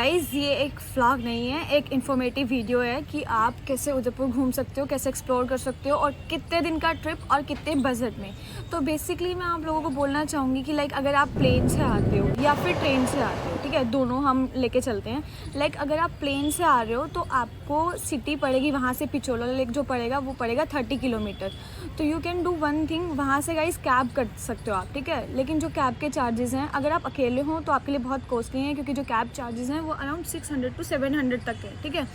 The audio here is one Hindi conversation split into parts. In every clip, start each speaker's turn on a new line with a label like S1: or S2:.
S1: गाइज़ ये एक व्लॉग नहीं है, एक इन्फॉर्मेटिव वीडियो है कि आप कैसे उदयपुर घूम सकते हो, कैसे एक्सप्लोर कर सकते हो और कितने दिन का ट्रिप और कितने बजट में। तो बेसिकली मैं आप लोगों को बोलना चाहूँगी कि लाइक अगर आप प्लेन से आते हो या फिर ट्रेन से आते हो, ठीक है, दोनों हम लेके चलते हैं। लाइक अगर आप प्लेन से आ रहे हो तो आपको सिटी पड़ेगी, वहाँ से पिछोला लेक जो पड़ेगा वो पड़ेगा 30 किलोमीटर। तो you can do one thing, वहाँ से गाइस कैब कर सकते हो आप, ठीक है। लेकिन जो कैब के चार्जेस हैं, अगर आप अकेले हो तो आपके लिए बहुत कॉस्टली हैं, क्योंकि जो कैब चार्जेस हैं वो अराउंड 600 to 700 तक है, ठीक है।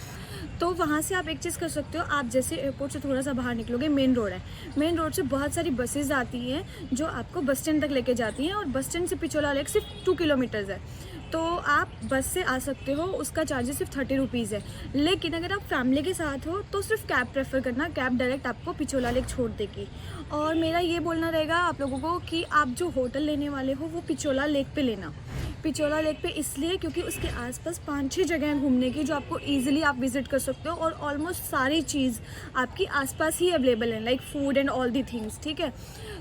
S1: तो वहाँ से आप एक चीज़ कर सकते हो, आप जैसे एयरपोर्ट से थोड़ा सा बाहर निकलोगे, मेन रोड है, मेन रोड से बहुत सारी बसेज आती हैं जो आपको बस स्टैंड तक लेके जाती हैं, और बस स्टैंड से पिछोला लेक सिर्फ 2 किलोमीटर्स है। तो आप बस से आ सकते हो, उसका चार्जेस सिर्फ 30 रुपीज़ है। लेकिन अगर आप फैमिली के साथ हो तो सिर्फ कैब प्रेफर करना, कैब डायरेक्ट आपको पिछोला लेक छोड़ देगी। और मेरा ये बोलना रहेगा आप लोगों को कि आप जो होटल लेने वाले हो वो पिछोला लेक पे लेना। पिछोला लेक पे इसलिए क्योंकि उसके आसपास 5-6 जगह हैं घूमने की जो आपको इजीली आप विजिट कर सकते हो, और ऑलमोस्ट सारी चीज़ आपकी आसपास ही अवेलेबल है, like food and all the things, ठीक है।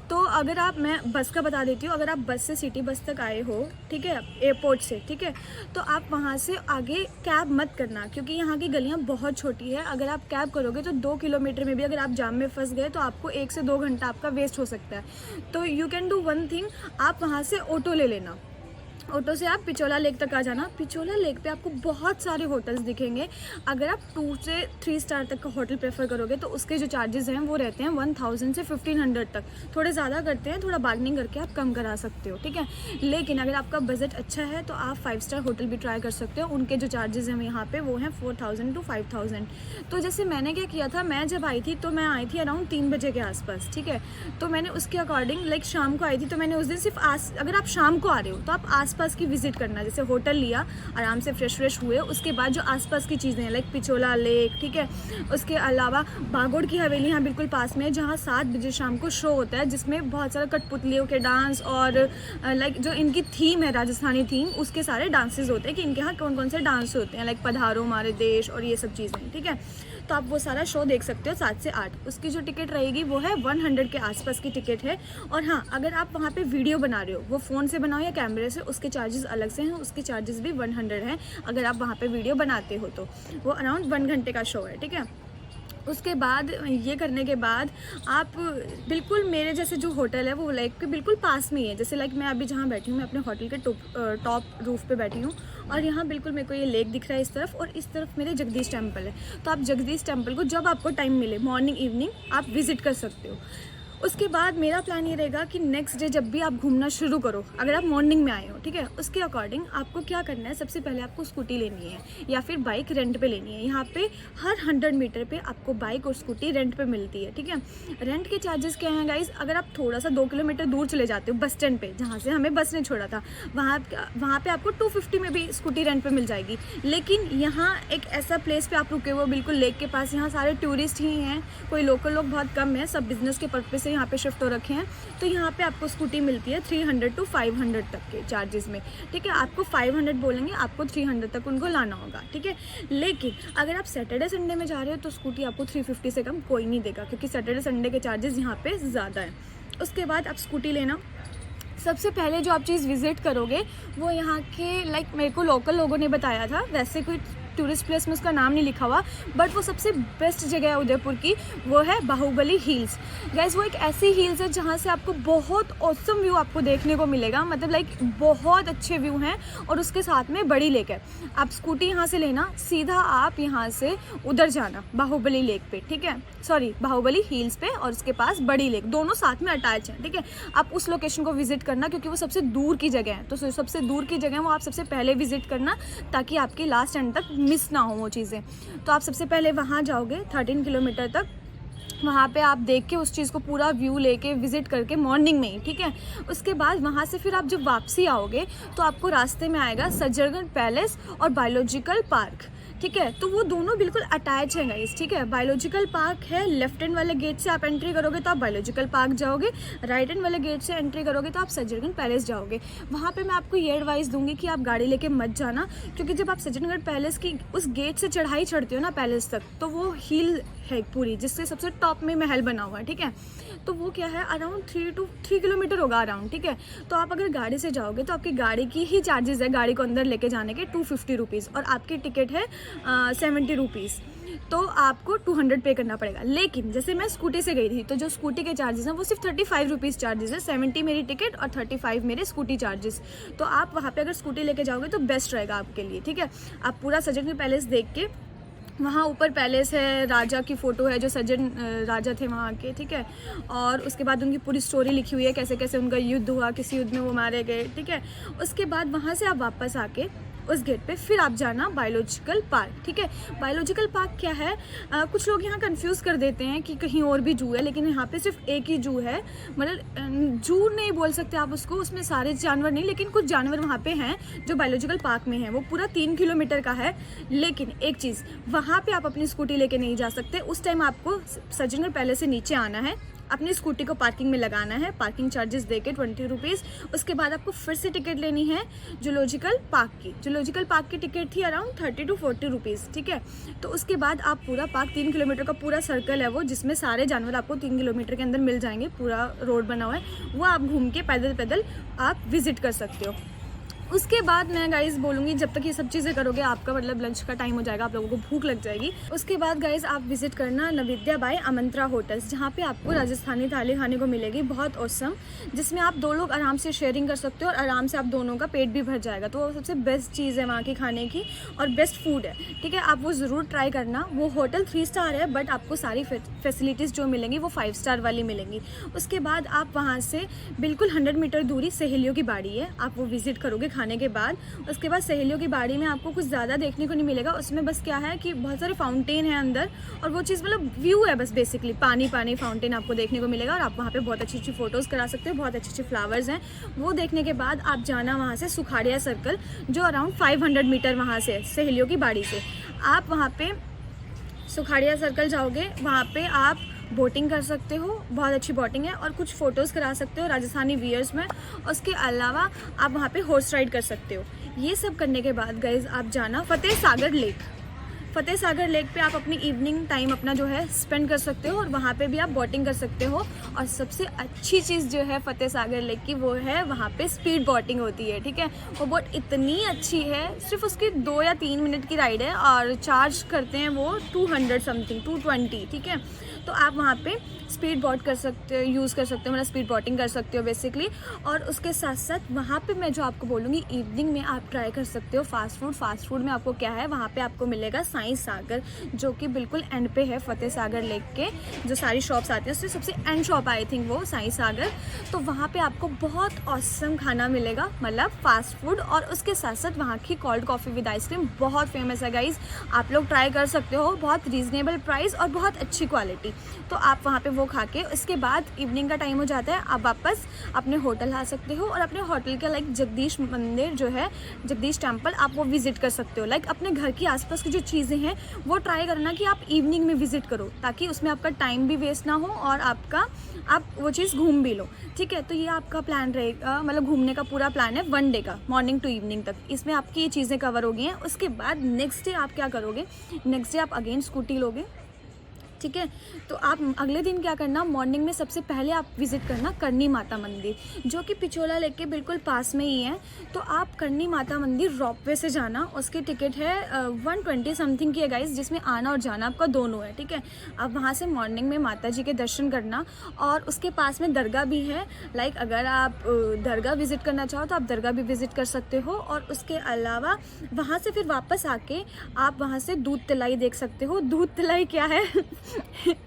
S1: तो अगर आप, मैं बस का बता देती हूँ, अगर आप बस से सिटी बस तक आए हो, ठीक है, एयरपोर्ट से, ठीक है, तो आप वहाँ से आगे कैब मत करना, क्योंकि यहाँ की गलियाँ बहुत छोटी है। अगर आप कैब करोगे तो 2 किलोमीटर में भी अगर आप जाम में फंस गए तो आपको 1 से 2 घंटा आपका वेस्ट हो सकता है। तो you can do one thing, आप वहाँ से ऑटो ले लेना, ऑटो से आप पिछोला लेक तक आ जाना। पिछोला लेक पे आपको बहुत सारे होटल्स दिखेंगे। अगर आप 2 से 3 स्टार तक का होटल प्रेफर करोगे तो उसके जो चार्जेस हैं वो रहते हैं 1000 से 1500 तक, थोड़े ज़्यादा करते हैं, थोड़ा बार्गेनिंग करके आप कम करा सकते हो, ठीक है। लेकिन अगर आपका बजट अच्छा है तो आप 5 स्टार होटल भी ट्राई कर सकते हो। उनके जो चार्जेस हैं यहाँ पे वो हैं 4000 to 5000। तो जैसे मैंने क्या किया था, मैं जब आई थी तो मैं आई थी अराउंड 3 बजे के आसपास, ठीक है। तो मैंने उसके अकॉर्डिंग लाइक शाम को आई थी, तो मैंने उस दिन सिर्फ अगर आप शाम को आ रहे हो तो आप आसपास की विजिट करना, जैसे होटल लिया, आराम से फ्रेश हुए, उसके बाद जो आसपास की चीज़ें हैं लाइक पिछोला लेक, ठीक है, उसके अलावा बागोड़ की हवेली यहाँ बिल्कुल पास में है, जहाँ 7 बजे शाम को शो होता है, जिसमें बहुत सारा कठपुतलियों के डांस और लाइक जो इनकी थीम है राजस्थानी थीम, उसके सारे डांसेस होते हैं कि इनके यहाँ कौन कौन से डांस होते हैं, लाइक पधारो हमारे देश और ये सब चीज़ें, ठीक है। तो आप वो सारा शो देख सकते हो 7 से 8। उसकी जो टिकट रहेगी वो है 100 के आसपास की टिकट है। और हाँ, अगर आप वहाँ पे वीडियो बना रहे हो, वो फ़ोन से बनाओ या कैमरे से, उसके चार्जेस अलग से हैं, उसके चार्जेस भी 100 हैं। अगर आप वहाँ पे वीडियो बनाते हो तो वो अराउंड 1 घंटे का शो है, ठीक है। उसके बाद ये करने के बाद आप बिल्कुल मेरे जैसे जो होटल है वो लेक के बिल्कुल पास में ही है। जैसे लाइक मैं अभी जहाँ बैठी हूँ, मैं अपने होटल के टॉप रूफ पे बैठी हूँ, और यहाँ बिल्कुल मेरे को ये लेक दिख रहा है इस तरफ, और इस तरफ मेरे जगदीश टेम्पल है। तो आप जगदीश टेम्पल को जब आपको टाइम मिले, मॉर्निंग इवनिंग, आप विजिट कर सकते हो। उसके बाद मेरा प्लान ये रहेगा कि नेक्स्ट डे जब भी आप घूमना शुरू करो, अगर आप मॉर्निंग में आए हो, ठीक है, उसके अकॉर्डिंग आपको क्या करना है, सबसे पहले आपको स्कूटी लेनी है या फिर बाइक रेंट पे लेनी है। यहाँ पे हर 100 मीटर पे आपको बाइक और स्कूटी रेंट पे मिलती है, ठीक है। रेंट के चार्जेस क्या हैं गाइज, अगर आप थोड़ा सा 2 किलोमीटर दूर चले जाते हो बस स्टैंड पे, जहाँ से हमें बस ने छोड़ा था, वहाँ पे आपको 250 में भी स्कूटी रेंट पे मिल जाएगी। लेकिन यहाँ एक ऐसा प्लेस पे आप रुके हुए बिल्कुल लेक के पास, यहाँ सारे टूरिस्ट ही हैं, कोई लोकल लोग बहुत कम है, सब बिजनेस के पर्पज यहाँ पे शिफ्ट हो रखे हैं। तो यहाँ पे आपको स्कूटी मिलती है 300 to 500 तक के चार्जेस में, ठीक है। आपको 500 बोलेंगे, आपको 300 तक उनको लाना होगा, ठीक है। लेकिन अगर आप सैटरडे संडे में जा रहे हो तो स्कूटी आपको 350 से कम कोई नहीं देगा, क्योंकि सैटरडे संडे के चार्जेस यहाँ पे ज़्यादा है। उसके बाद आप स्कूटी लेना, सबसे पहले जो आप चीज़ विजिट करोगे वो यहाँ के लाइक मेरे को लोकल लोगों ने बताया था, वैसे कोई टूरिस्ट प्लेस में उसका नाम नहीं लिखा हुआ, बट वो सबसे बेस्ट जगह है उदयपुर की, वो है बाहुबली हिल्स। गाइज वो एक ऐसी हिल्स है जहाँ से आपको बहुत ऑसम व्यू आपको देखने को मिलेगा, मतलब लाइक बहुत अच्छे व्यू हैं, और उसके साथ में बड़ी लेक है। आप स्कूटी यहाँ से लेना, सीधा आप यहाँ से उधर जाना बाहुबली लेक पे, ठीक है, सॉरी बाहुबली हिल्स पे, और उसके पास बड़ी लेक, दोनों साथ में अटैच हैं, ठीक है। आप उस लोकेशन को विजिट करना, क्योंकि वो सबसे दूर की जगह है, तो सबसे दूर की जगह वो आप सबसे पहले विजिट करना, ताकि आपके लास्ट एंड तक मिस ना हो वो चीज़ें। तो आप सबसे पहले वहाँ जाओगे 13 किलोमीटर तक, वहाँ पे आप देख के उस चीज़ को पूरा व्यू लेके विजिट करके मॉर्निंग में ही, ठीक है। उसके बाद वहाँ से फिर आप जब वापसी आओगे तो आपको रास्ते में आएगा सज्जनगढ़ पैलेस और बायोलॉजिकल पार्क, ठीक है। तो वो दोनों बिल्कुल अटैच हैं गाइस, ठीक है। बायोलॉजिकल पार्क है, लेफ्ट हैंड वाले गेट से आप एंट्री करोगे तो आप बायोलॉजिकल पार्क जाओगे, राइट हैंड वाले गेट से एंट्री करोगे तो आप सज्जनगढ़ पैलेस जाओगे। वहाँ पे मैं आपको ये एडवाइस दूंगी कि आप गाड़ी लेके मत जाना, क्योंकि जब आप सज्जनगढ़ पैलेस की उस गेट से चढ़ाई चढ़ते हो ना पैलेस तक, तो वो हिल है पूरी, जिससे सबसे टॉप में महल बना हुआ है, ठीक है। तो वो क्या है, अराउंड 3 किलोमीटर होगा अराउंड, ठीक है। तो आप अगर गाड़ी से जाओगे तो आपकी गाड़ी की ही चार्जेस है गाड़ी को अंदर लेके जाने के 250 रुपीज़, और आपकी टिकट है 70 रुपीज़, तो आपको 200 पे करना पड़ेगा। लेकिन जैसे मैं स्कूटी से गई थी, तो जो स्कूटी के चार्जेस हैं वो सिर्फ 35 रुपीज़ चार्जेस है, 70 मेरी टिकट और 35 मेरे स्कूटी चार्जेस। तो आप वहाँ पे अगर स्कूटी लेके जाओगे तो बेस्ट रहेगा आपके लिए, ठीक है। आप पूरा सज्जनगढ़ पैलेस देख के, वहाँ ऊपर पैलेस है, राजा की फ़ोटो है जो सज्जन राजा थे वहाँ के, ठीक है। और उसके बाद उनकी पूरी स्टोरी लिखी हुई है, कैसे कैसे उनका युद्ध हुआ, किस युद्ध में वो मारे गए, ठीक है। उसके बाद वहाँ से आप वापस आके उस गेट पे फिर आप जाना बायोलॉजिकल पार्क, ठीक है। बायोलॉजिकल पार्क क्या है, कुछ लोग यहाँ कंफ्यूज कर देते हैं कि कहीं और भी जू है, लेकिन यहाँ पे सिर्फ एक ही जू है। मतलब जू नहीं बोल सकते आप उसको, उसमें सारे जानवर नहीं, लेकिन कुछ जानवर वहाँ पे हैं जो बायोलॉजिकल पार्क में हैं। वो पूरा 3 किलोमीटर का है। लेकिन एक चीज़, वहाँ पे आप अपनी स्कूटी लेके नहीं जा सकते। उस टाइम आपको सज्जनगढ़ पैलेस से नीचे आना है, अपनी स्कूटी को पार्किंग में लगाना है, पार्किंग चार्जेस देके 20 रुपीज़। उसके बाद आपको फिर से टिकट लेनी है जूलॉजिकल पार्क की। जूलॉजिकल पार्क की टिकट थी अराउंड 30 to 40 रुपीज़, ठीक है। तो उसके बाद आप पूरा पार्क 3 किलोमीटर का पूरा सर्कल है वो, जिसमें सारे जानवर आपको 3 किलोमीटर के अंदर मिल जाएंगे, पूरा रोड बना हुआ है, वो आप घूम के पैदल पैदल आप विजिट कर सकते हो। उसके बाद मैं गाइस बोलूँगी, जब तक ये सब चीज़ें करोगे आपका मतलब लंच का टाइम हो जाएगा, आप लोगों को भूख लग जाएगी। उसके बाद गाइस आप विजिट करना नविद्या बाई आमंत्रा होटल्स, जहाँ पे आपको राजस्थानी थाली खाने को मिलेगी, बहुत औसम, जिसमें आप 2 लोग आराम से शेयरिंग कर सकते हो और आराम से आप दोनों का पेट भी भर जाएगा। तो वो सबसे बेस्ट चीज़ है वहाँ की खाने की, और बेस्ट फूड है, ठीक है। आप वो ज़रूर ट्राई करना। वो होटल 3 स्टार है, बट आपको सारी फैसिलिटीज़ जो मिलेंगी वो 5 स्टार वाली मिलेंगी। उसके बाद आप वहाँ से बिल्कुल 100 मीटर दूरी सहेलियों की बाड़ी है, आप वो विजिट करोगे खाने के बाद। उसके बाद सहेलियों की बाड़ी में आपको कुछ ज़्यादा देखने को नहीं मिलेगा। उसमें बस क्या है कि बहुत सारे फाउंटेन है अंदर, और वो चीज़ मतलब व्यू है बस, बेसिकली पानी पानी फाउंटेन आपको देखने को मिलेगा, और आप वहाँ पे बहुत अच्छी अच्छी फ़ोटोज़ करा सकते हो। बहुत अच्छे अच्छे फ्लावर्स हैं। वो देखने के बाद आप जाना वहाँ से सुखाड़िया सर्कल, जो अराउंड 500 मीटर वहाँ से सहेलियों की बाड़ी से। आप वहाँ पे सुखाड़िया सर्कल जाओगे, वहाँ पे आप बोटिंग कर सकते हो, बहुत अच्छी बोटिंग है, और कुछ फ़ोटोज़ करा सकते हो राजस्थानी वियर्स में। उसके अलावा आप वहाँ पे हॉर्स राइड कर सकते हो। ये सब करने के बाद गाइज़ आप जाना फतेह सागर लेक। फतेह सागर लेक पे आप अपनी इवनिंग टाइम अपना जो है स्पेंड कर सकते हो, और वहाँ पे भी आप बोटिंग कर सकते हो। और सबसे अच्छी चीज़ जो है फतेह सागर लेक की, वो है वहाँ पे स्पीड बोटिंग होती है, ठीक है। वो बोट इतनी अच्छी है, सिर्फ उसकी 2 या 3 मिनट की राइड है, और चार्ज करते हैं वो 200 समथिंग 220, ठीक है। तो आप वहाँ पे स्पीड बोट कर सकते हो, यूज़ कर सकते हो, मतलब स्पीड बोटिंग कर सकते हो बेसिकली। और उसके साथ साथ वहाँ पे मैं जो आपको बोलूँगी, इवनिंग में आप ट्राई कर सकते हो फास्ट फूड। फास्ट फूड में आपको क्या है, वहाँ पे आपको मिलेगा साईं सागर, जो कि बिल्कुल एंड पे है फतेह सागर लेक के। जो सारी शॉप्स आती हैं उससे सबसे एंड शॉप आई थिंक वो साईं सागर। तो वहाँ पे आपको बहुत ऑसम खाना मिलेगा, मतलब फास्ट फूड। और उसके साथ साथ वहाँ की कोल्ड कॉफ़ी विद आइसक्रीम बहुत फेमस है गाइज़, आप लोग ट्राई कर सकते हो। बहुत रीज़नेबल प्राइस और बहुत अच्छी क्वालिटी। तो आप वहाँ पे वो खा के, उसके बाद इवनिंग का टाइम हो जाता है, आप वापस अपने होटल आ सकते हो। और अपने होटल का लाइक जगदीश मंदिर जो है, जगदीश टेम्पल, आप वो विजिट कर सकते हो। लाइक अपने घर के आसपास की जो चीज़ें हैं वो ट्राई करना कि आप इवनिंग में विजिट करो, ताकि उसमें आपका टाइम भी वेस्ट ना हो और आप वो चीज़ घूम भी लो, ठीक है। तो ये आपका प्लान रहेगा, मतलब घूमने का पूरा प्लान है 1 डे का, मॉर्निंग टू इवनिंग तक। इसमें आपकी ये चीज़ें कवर हो गई हैं। उसके बाद नेक्स्ट डे आप क्या करोगे, नेक्स्ट डे आप अगेन स्कूटी लोगे, ठीक है। तो आप अगले दिन क्या करना, मॉर्निंग में सबसे पहले आप विजिट करना करनी माता मंदिर, जो कि पिछोला लेक के बिल्कुल पास में ही है। तो आप करनी माता मंदिर रोपवे से जाना, उसकी टिकट है 120 समथिंग की है गाइस, जिसमें आना और जाना आपका दोनों है, ठीक है। आप वहाँ से मॉर्निंग में माता जी के दर्शन करना, और उसके पास में दरगाह भी है। लाइक अगर आप दरगाह विजिट करना चाहो तो आप दरगाह भी विजिट कर सकते हो। और उसके अलावा वहाँ से फिर वापस आके आप वहाँ से दूध तलाई देख सकते हो। दूध तलाई क्या है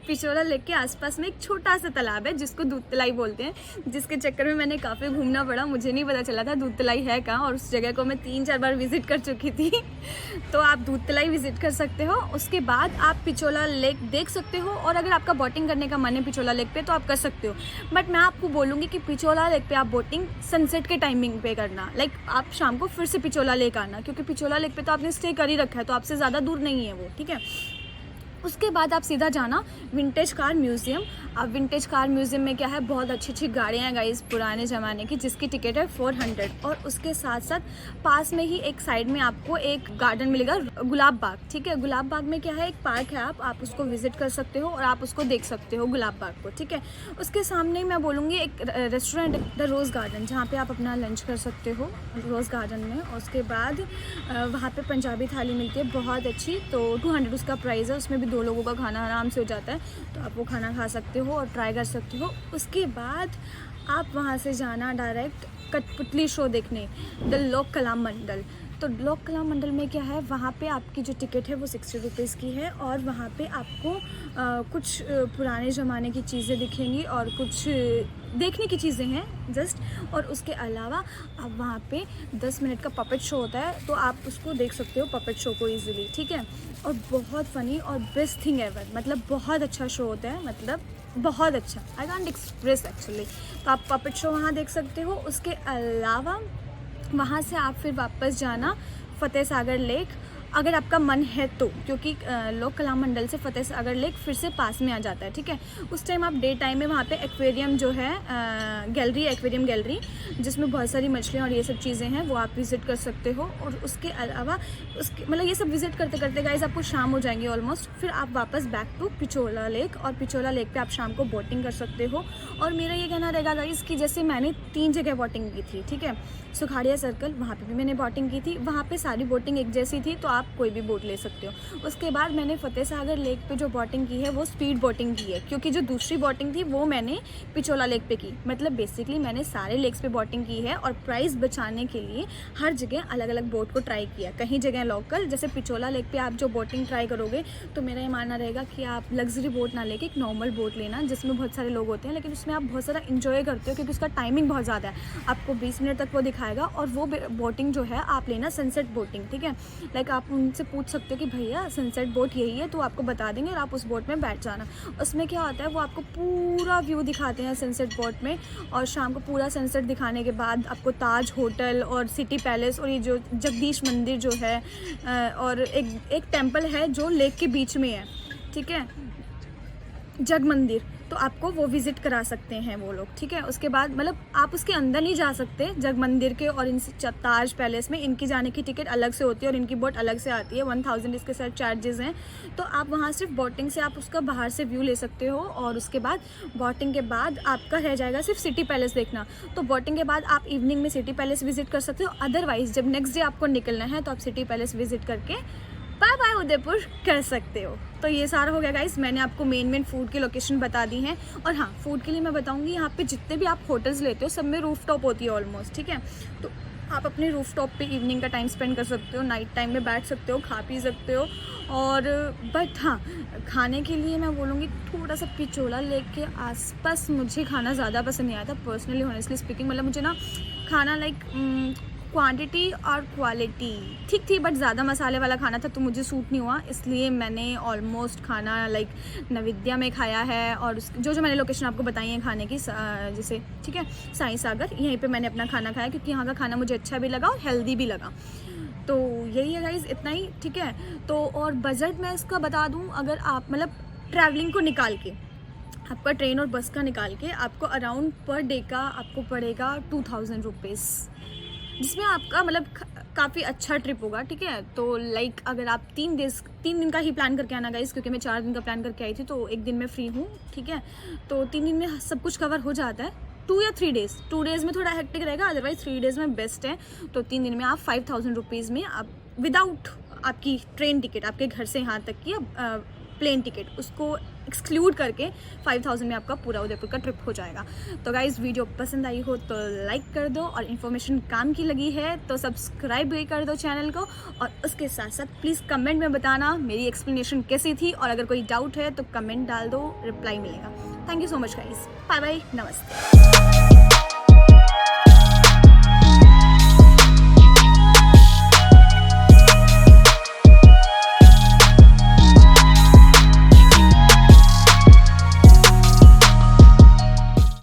S1: पिछोला लेक के आसपास में एक छोटा सा तालाब है जिसको दूध तलाई बोलते हैं, जिसके चक्कर में मैंने काफ़ी घूमना पड़ा, मुझे नहीं पता चला था दूध तलाई है कहाँ, और उस जगह को मैं 3-4 बार विज़िट कर चुकी थी। तो आप दूध तलाई विज़िट कर सकते हो। उसके बाद आप पिछोला लेक देख सकते हो, और अगर आपका बोटिंग करने का मन है पिछोला लेक पे तो आप कर सकते हो। बट मैं आपको बोलूँगी कि पिछोला लेक पे आप बोटिंग सनसेट के टाइमिंग पे करना, लाइक आप शाम को फिर से पिछोला लेक आना, क्योंकि पिछोला लेक पे तो आपने स्टे कर ही रखा है, तो आपसे ज़्यादा दूर नहीं है वो, ठीक है। उसके बाद आप सीधा जाना विंटेज कार म्यूज़ियम। अब विंटेज कार म्यूज़ियम में क्या है, बहुत अच्छी अच्छी गाड़ियाँ हैं गाइस पुराने ज़माने की, जिसकी टिकट है 400। और उसके साथ साथ पास में ही एक साइड में आपको एक गार्डन मिलेगा, गुलाब बाग, ठीक है। गुलाब बाग में क्या है, एक पार्क है, आप उसको विजिट कर सकते हो और आप उसको देख सकते हो गुलाब बाग को, ठीक है। उसके सामने मैं बोलूँगी एक रेस्टोरेंट, द रोज़ गार्डन, जहाँ पर आप अपना लंच कर सकते हो रोज़ गार्डन में। उसके बाद वहाँ पर पंजाबी थाली मिलती है बहुत अच्छी, तो 200 उसका प्राइस है, उसमें भी 2 लोगों का खाना आराम से हो जाता है, तो आप वो खाना खा सकते हो और ट्राई कर सकते हो। उसके बाद आप वहाँ से जाना डायरेक्ट कठपुतली शो देखने, द लोक कला मंडल। तो लोक कला मंडल में क्या है, वहाँ पे आपकी जो टिकट है वो 60 रुपीज़ की है, और वहाँ पे आपको कुछ पुराने ज़माने की चीज़ें दिखेंगी और कुछ देखने की चीज़ें हैं जस्ट। और उसके अलावा आप वहाँ पे 10 मिनट का पपेट शो होता है, तो आप उसको देख सकते हो पपेट शो को ईजिली, ठीक है। और बहुत फ़नी और बेस्ट थिंग एवर, मतलब बहुत अच्छा शो होता है, मतलब बहुत अच्छा, आई कांट एक्सप्रेस एक्चुअली। तो आप पपेट शो वहाँ देख सकते हो। उसके अलावा वहाँ से आप फिर वापस जाना फतेह सागर लेक, अगर आपका मन है तो, क्योंकि लोक कला मंडल से फतेह सागर लेक फिर से पास में आ जाता है, ठीक है। उस टाइम आप डे टाइम में वहाँ पे एक्वेरियम जो है, गैलरी, एक्वेरियम गैलरी, जिसमें बहुत सारी मछलियाँ और ये सब चीज़ें हैं, वो आप विज़िट कर सकते हो। और उसके अलावा उसके मतलब ये सब विज़िट करते करते गाइस आपको शाम हो जाएंगी ऑलमोस्ट, फिर आप वापस बैक टू पिछोला लेक, और पिछोला लेक पे आप शाम को बोटिंग कर सकते हो। और मेरा ये कहना रहेगा गाइस कि जैसे मैंने 3 जगह बोटिंग की थी, ठीक है। सुखाड़िया सर्कल, वहाँ पे भी मैंने बोटिंग की थी, वहाँ पे सारी बोटिंग एक जैसी थी, तो आप कोई भी बोट ले सकते हो। उसके बाद मैंने फतेह सागर लेक पे जो बोटिंग की है वो स्पीड बोटिंग की है, क्योंकि जो दूसरी बोटिंग थी वो मैंने पिछोला लेक पे की। मतलब बेसिकली मैंने सारे लेक्स पे बोटिंग की है, और प्राइस बचाने के लिए हर जगह अलग अलग बोट को ट्राई किया। कहीं जगह लोकल, जैसे पिछोला लेक पे आप जो बोटिंग ट्राई करोगे, तो मेरा ये मानना रहेगा कि आप लग्जरी बोट ना लेके एक नॉर्मल बोट लेना, जिसमें बहुत सारे लोग होते हैं, लेकिन उसमें आप बहुत सारा इंजॉय करते हो, क्योंकि उसका टाइमिंग बहुत ज़्यादा है, आपको 20 मिनट तक वो दिखाएगा। और वो बोटिंग जो है आप लेना सनसेट बोटिंग, ठीक है। लाइक आप उनसे पूछ सकते हो कि भैया सनसेट बोट यही है, तो आपको बता देंगे और आप उस बोट में बैठ जाना। उसमें क्या होता है, वो आपको पूरा व्यू दिखाते हैं सनसेट बोट में, और शाम को पूरा सनसेट दिखाने के बाद आपको ताज होटल और सिटी पैलेस और ये जो जगदीश मंदिर जो है, और एक टेम्पल है जो लेक के बीच में है, ठीक है, जग मंदिर, तो आपको वो विज़िट करा सकते हैं वो लोग, ठीक है। उसके बाद मतलब आप उसके अंदर नहीं जा सकते जग मंदिर के, और इन ताज पैलेस में इनकी जाने की टिकट अलग से होती है और इनकी बोट अलग से आती है, 1000 इसके साथ चार्जेस हैं। तो आप वहाँ सिर्फ बोटिंग से आप उसका बाहर से व्यू ले सकते हो, और उसके बाद बोटिंग के बाद आपका रह जाएगा सिर्फ सिटी पैलेस देखना। तो बोटिंग के बाद आप इवनिंग में सिटी पैलेस विज़िट कर सकते हो, अदरवाइज़ जब नेक्स्ट डे आपको निकलना है तो आप सिटी पैलेस विज़िट करके बाय बाय उदयपुर कर सकते हो। तो ये सारा हो गया गाइस, मैंने आपको मेन फूड की लोकेशन बता दी हैं। और हाँ, फूड के लिए मैं बताऊंगी, यहाँ पे जितने भी आप होटल्स लेते हो सब में रूफ टॉप होती है ऑलमोस्ट, ठीक है। तो आप अपने रूफ टॉप पे इवनिंग का टाइम स्पेंड कर सकते हो, नाइट टाइम में बैठ सकते हो, खा पी सकते हो। और बट हाँ, खाने के लिए मैं बोलूँगी थोड़ा सा पिछोला लेक के आसपास मुझे खाना ज़्यादा पसंद नहीं आया था पर्सनली, ऑनेस्टली स्पीकिंग। मतलब मुझे ना खाना लाइक क्वांटिटी और क्वालिटी ठीक थी, बट ज़्यादा मसाले वाला खाना था तो मुझे सूट नहीं हुआ, इसलिए मैंने ऑलमोस्ट खाना लाइक नविद्या में खाया है, और जो मैंने लोकेशन आपको बताई है खाने की, जैसे ठीक है साई सागर, यहीं पे मैंने अपना खाना खाया, क्योंकि यहाँ का खाना मुझे अच्छा भी लगा और हेल्दी भी लगा। तो यही है गाइस, इतना ही, ठीक है। तो और बजट मैं इसका बता दूँ, अगर आप मतलब ट्रैवलिंग को निकाल के, आपका ट्रेन और बस का निकाल के, आपको अराउंड पर डे का आपको पड़ेगा 2000 रुपीज़, जिसमें आपका मतलब काफ़ी अच्छा ट्रिप होगा, ठीक है। तो लाइक अगर आप 3 दिन का ही प्लान करके आना गाइस, क्योंकि मैं 4 दिन का प्लान करके आई थी, तो 1 दिन में फ्री हूँ, ठीक है। तो 3 दिन में सब कुछ कवर हो जाता है। 2 या 3 डेज़, 2 डेज़ में थोड़ा हेक्टिक रहेगा, अदरवाइज 3 डेज़ में बेस्ट है। तो 3 दिन में आप 5000 रुपीज़ में आप विदाउट आपकी ट्रेन टिकट, आपके घर से यहाँ तक की प्लेन टिकट, उसको एक्सक्लूड करके 5000 में आपका पूरा उदयपुर का ट्रिप हो जाएगा। तो गाइज़ वीडियो पसंद आई हो तो लाइक कर दो, और इन्फॉर्मेशन काम की लगी है तो सब्सक्राइब भी कर दो चैनल को, और उसके साथ साथ प्लीज़ कमेंट में बताना मेरी एक्सप्लेनेशन कैसी थी, और अगर कोई डाउट है तो कमेंट डाल दो, रिप्लाई मिलेगा। Thank you so much guys, bye bye, नमस्ते।